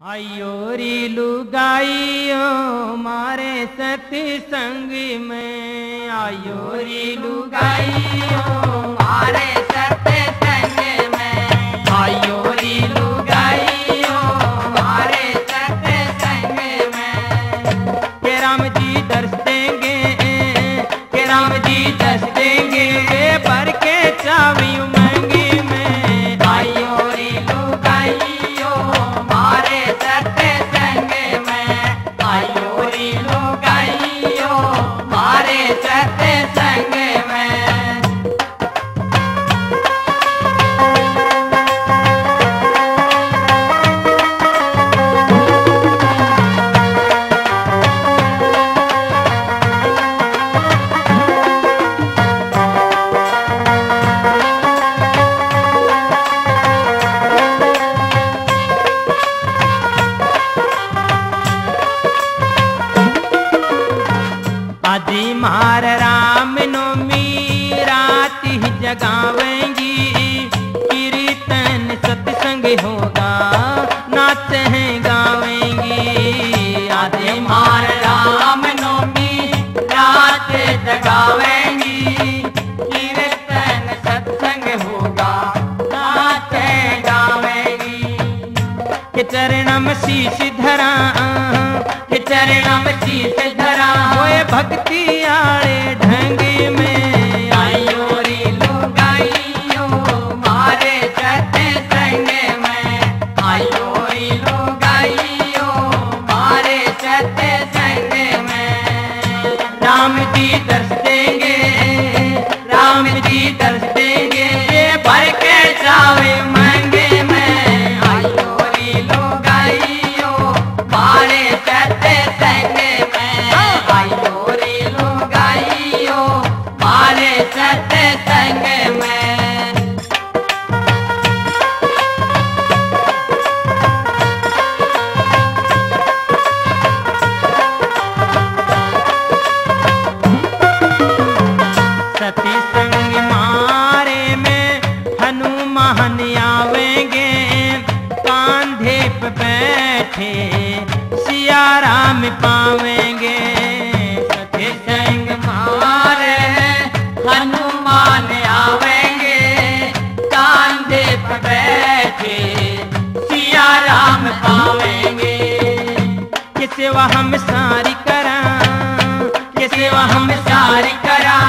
Ivory लुगाइयो मारे सत्संग में, आयोरी लुगाइयो मारे सत्संग में, आयोरी लुगाइयो मारे सत्संग में। के राम जी दर्श देंगे, के राम जी दर्श देंगे, भर के चावी उमंगी में। आयोरी लुगाइयो मारे सत्संग में, आयोरी लुगाइयो मारे सत्संग में। आदि मार राम नवमी रात ही जगावेंगी, कीर्तन सत्संग होगा नाच है गावेंगी। आदि मार राम नवमी रात जगावेंगी, कीर्तन सत्संग होगा नाच है गावेंगी। के चरणम शीश धरा, के चरणम शीश धरा, होए भक्ति आड़े ढंग में। आयोरी लुगाइयो मारे सत्संग में, आयोरी लुगाइयो मारे सत्संग में। राम जी दर्श देंगे, राम जी दर्श देंगे, भर के चावे मांगे में। आयोरी लुगाइयो मारे सत्संग में, आयोरी लुगाइयो मारे सत्संग में। सत्संग मारे में हनुमान आवेंगे, कांधे पे बैठे सिया राम पावेंगे। सत्संग मारे हनुमान आवेंगे, कांधे पे बैठे सिया राम पावेंगे। ये सेवा हम सारी करा, ये सेवा हम सारी करा,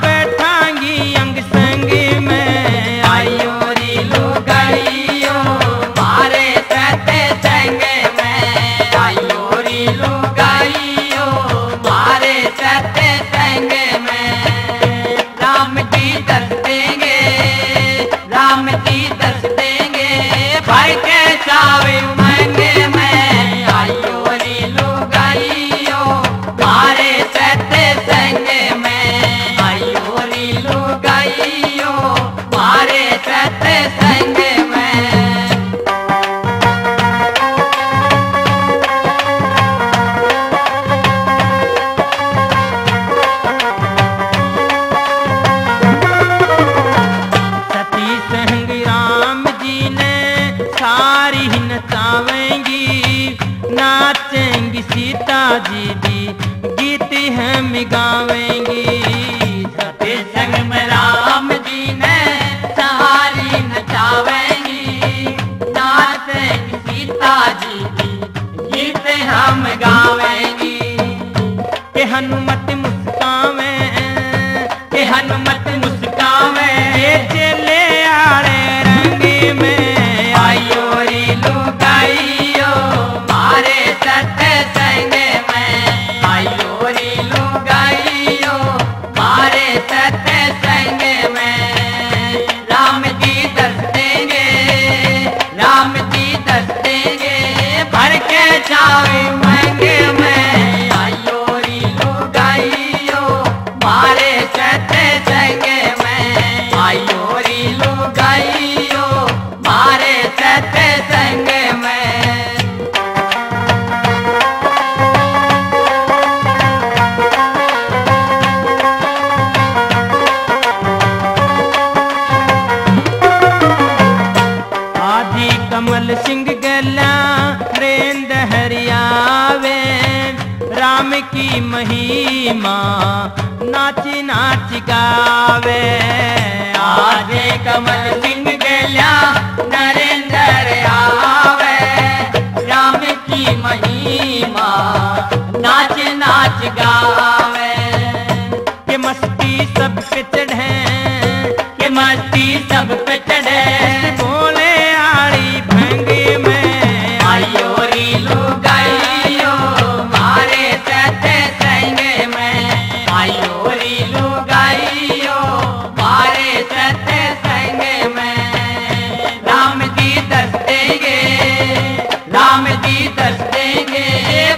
बैठांगी अंग संग में। आयोरी लुगाइयो मारे सत्संग में, आयोरी लुगाइयो मारे सत्संग में। राम जी दर्श देंगे, राम जी दर्श देंगे, भर के चावे उमंगे में। आयोरी लुगाइयो मारे सत्संग में, आयोरी लुगाइयो मारे सत्संग में। सती संग राम जी ने सारी नचावेंगी, नाचेंगी सीता जी भी गीत हम गावेंगी। सती संग में राम जी ने सारी नचावेंगी, नाचेंगी सीता जी भी गीत हम गावेंगी। के हनुमत मुस्कावे, के हनुमत मुस्कावे, चले आड़े रंग में। आयोरी लुगाइयो मारे सत्संग में, आयोरी लुगाइयो मारे सत्संग में। राम जी दर्श देंगे, राम जी दर्श देंगे, भर के चावे मांगे में। आयोरी लुगाइयो मारे सत्संग में, आयोरी लुगाइयो मारे सत्संग में। आदि कमल सिंह गला रे की महिमा नाच नाच गावे। आज कमल सिंह गेल्या नरेंद्र आवे, राम की महिमा नाच नाच गावे। के मस्ती सब पे चढ़े, के मस्ती सब पे चढ़े, बोले आड़ी भंगे में आयो रीलू गाइयो मारे सते संगे में, आयो रीलू गाइयो मारे सते संगे में। राम जी दस देंगे, राम जी दस देंगे,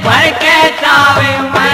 भर के चावे मैं